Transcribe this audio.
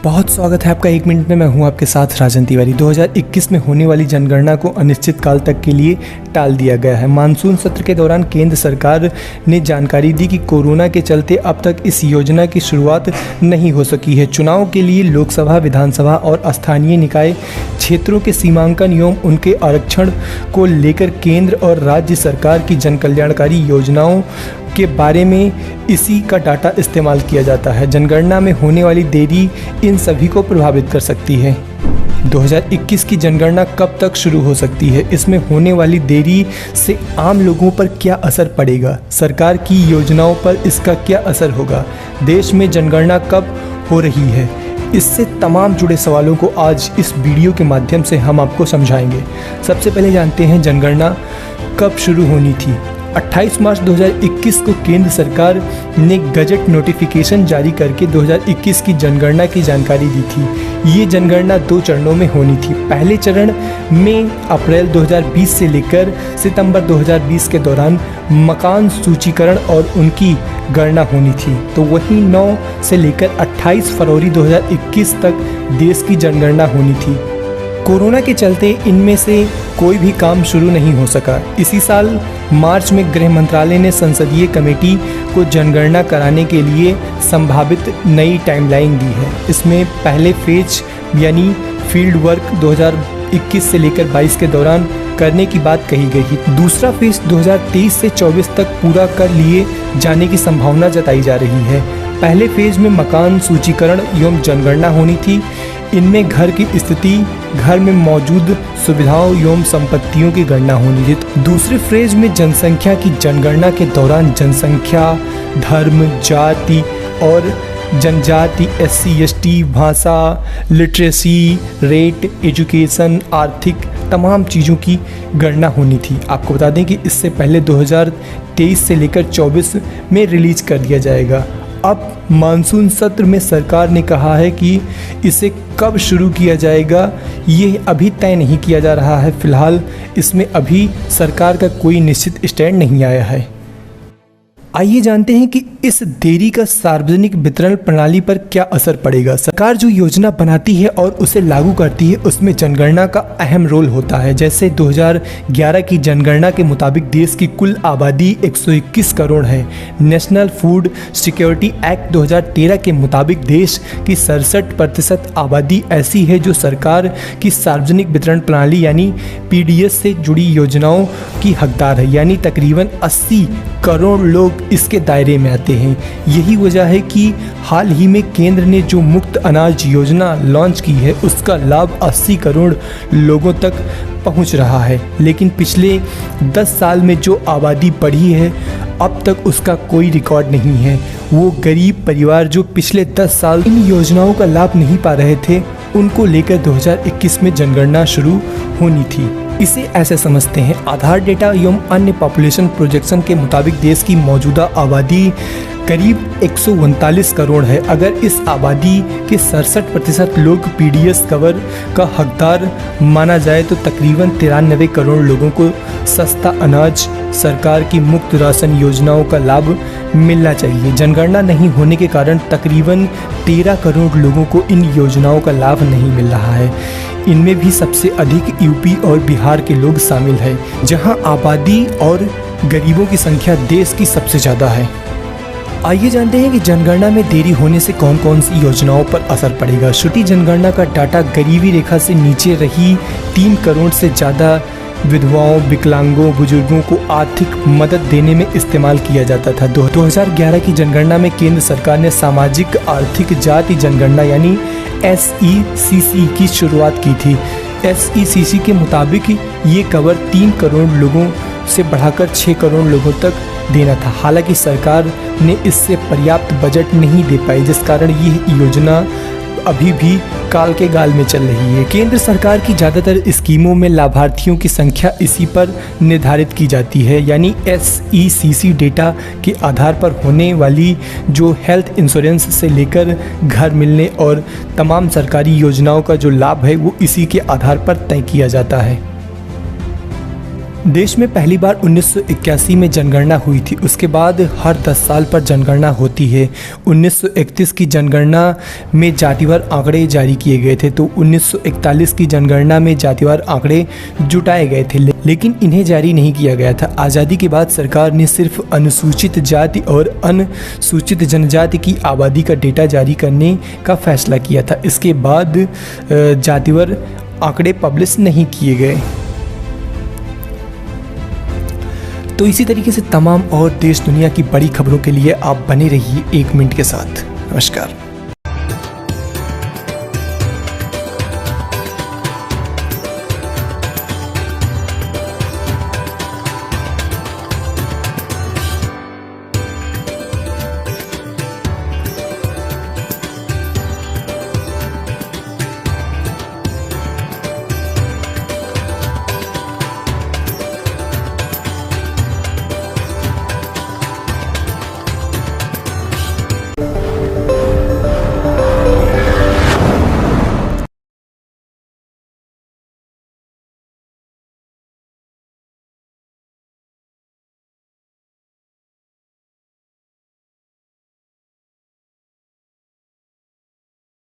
बहुत स्वागत है आपका 1 मिनट में। मैं हूं आपके साथ राजन तिवारी। 2021 में होने वाली जनगणना को अनिश्चित काल तक के लिए टाल दिया गया है। मानसून सत्र के दौरान केंद्र सरकार ने जानकारी दी कि कोरोना के चलते अब तक इस योजना की शुरुआत नहीं हो सकी है। चुनाव के लिए लोकसभा, विधानसभा और स्थानीय निकाय क्षेत्रों के सीमांकन एवं उनके आरक्षण को लेकर केंद्र और राज्य सरकार की जनकल्याणकारी योजनाओं के बारे में इसी का डाटा इस्तेमाल किया जाता है। जनगणना में होने वाली देरी इन सभी को प्रभावित कर सकती है। 2021 की जनगणना कब तक शुरू हो सकती है? इसमें होने वाली देरी से आम लोगों पर क्या असर पड़ेगा? सरकार की योजनाओं पर इसका क्या असर होगा? देश में जनगणना कब हो रही है? इससे तमाम जुड़े सवालों को आज इस वीडियो के माध्यम से हम आपको समझाएंगे। सबसे पहले जानते हैं जनगणना कब शुरू होनी थी। 28 मार्च 2021 को केंद्र सरकार ने गजट नोटिफिकेशन जारी करके 2021 की जनगणना की जानकारी दी थी। ये जनगणना 2 चरणों में होनी थी। पहले चरण में अप्रैल 2020 से लेकर सितंबर 2020 के दौरान मकान सूचीकरण और उनकी गणना होनी थी। तो वहीं 9 से लेकर 28 फरवरी 2021 तक देश की जनगणना होनी थी। कोरोना के चलते इनमें से कोई भी काम शुरू नहीं हो सका। इसी साल मार्च में गृह मंत्रालय ने संसदीय कमेटी को जनगणना कराने के लिए संभावित नई टाइमलाइन दी है। इसमें पहले फेज यानी फील्ड वर्क 2021 से लेकर 22 के दौरान करने की बात कही गई थी। दूसरा फेज 2023 से 24 तक पूरा कर लिए जाने की संभावना जताई जा रही है। पहले फेज में मकान सूचीकरण एवं जनगणना होनी थी। इनमें घर की स्थिति, घर में मौजूद सुविधाओं एवं संपत्तियों की गणना होनी थी। दूसरे फेज में जनसंख्या की जनगणना के दौरान जनसंख्या, धर्म, जाति और जनजाति, SC, ST, भाषा, लिटरेसी रेट, एजुकेशन, आर्थिक तमाम चीज़ों की गणना होनी थी। आपको बता दें कि इससे पहले 2023 से लेकर 24 में रिलीज कर दिया जाएगा। अब मानसून सत्र में सरकार ने कहा है कि इसे कब शुरू किया जाएगा ये अभी तय नहीं किया जा रहा है। फिलहाल इसमें अभी सरकार का कोई निश्चित स्टैंड नहीं आया है। आइए जानते हैं कि इस देरी का सार्वजनिक वितरण प्रणाली पर क्या असर पड़ेगा। सरकार जो योजना बनाती है और उसे लागू करती है उसमें जनगणना का अहम रोल होता है। जैसे 2011 की जनगणना के मुताबिक देश की कुल आबादी 121 करोड़ है। नेशनल फूड सिक्योरिटी एक्ट 2013 के मुताबिक देश की 67% आबादी ऐसी है जो सरकार की सार्वजनिक वितरण प्रणाली यानी PDS से जुड़ी योजनाओं की हकदार है। यानी तकरीबन 80 करोड़ लोग इसके दायरे में आते हैं। यही वजह है कि हाल ही में केंद्र ने जो मुफ्त अनाज योजना लॉन्च की है उसका लाभ 80 करोड़ लोगों तक पहुंच रहा है। लेकिन पिछले 10 साल में जो आबादी बढ़ी है अब तक उसका कोई रिकॉर्ड नहीं है। वो गरीब परिवार जो पिछले 10 साल इन योजनाओं का लाभ नहीं पा रहे थे उनको लेकर 2021 में जनगणना शुरू होनी थी। इसे ऐसे समझते हैं, आधार डेटा एवं अन्य पॉपुलेशन प्रोजेक्शन के मुताबिक देश की मौजूदा आबादी करीब 139 करोड़ है। अगर इस आबादी के 67% लोग PDS कवर का हकदार माना जाए तो तकरीबन 93 करोड़ लोगों को सस्ता अनाज, सरकार की मुफ्त राशन योजनाओं का लाभ मिलना चाहिए। जनगणना नहीं होने के कारण तकरीबन 13 करोड़ लोगों को इन योजनाओं का लाभ नहीं मिल रहा है। इनमें भी सबसे अधिक UP और बिहार के लोग शामिल हैं, जहां आबादी और गरीबों की संख्या देश की सबसे ज़्यादा है। आइए जानते हैं कि जनगणना में देरी होने से कौन कौन सी योजनाओं पर असर पड़ेगा। छोटी जनगणना का डाटा गरीबी रेखा से नीचे रही 3 करोड़ से ज़्यादा विधवाओं, विकलांगों, बुजुर्गों को आर्थिक मदद देने में इस्तेमाल किया जाता था। 2011 की जनगणना में केंद्र सरकार ने सामाजिक आर्थिक जाति जनगणना यानी SECC की शुरुआत की थी। SECC के मुताबिक ये कवर 3 करोड़ लोगों से बढ़ाकर 6 करोड़ लोगों तक देना था। हालांकि सरकार ने इससे पर्याप्त बजट नहीं दे पाई, जिस कारण ये योजना अभी भी काल के गाल में चल रही है। केंद्र सरकार की ज़्यादातर स्कीमों में लाभार्थियों की संख्या इसी पर निर्धारित की जाती है। यानी SECC डेटा के आधार पर होने वाली जो हेल्थ इंश्योरेंस से लेकर घर मिलने और तमाम सरकारी योजनाओं का जो लाभ है वो इसी के आधार पर तय किया जाता है। देश में पहली बार 1981 में जनगणना हुई थी। उसके बाद हर 10 साल पर जनगणना होती है। 1931 की जनगणना में जातिवार आंकड़े जारी किए गए थे, तो 1941 की जनगणना में जातिवार आंकड़े जुटाए गए थे, लेकिन इन्हें जारी नहीं किया गया था। आज़ादी के बाद सरकार ने सिर्फ अनुसूचित जाति और अनुसूचित जनजाति की आबादी का डेटा जारी करने का फैसला किया था। इसके बाद जातिवार आंकड़े पब्लिश नहीं किए गए। तो इसी तरीके से तमाम और देश दुनिया की बड़ी खबरों के लिए आप बने रहिए 1 मिनट के साथ। नमस्कार।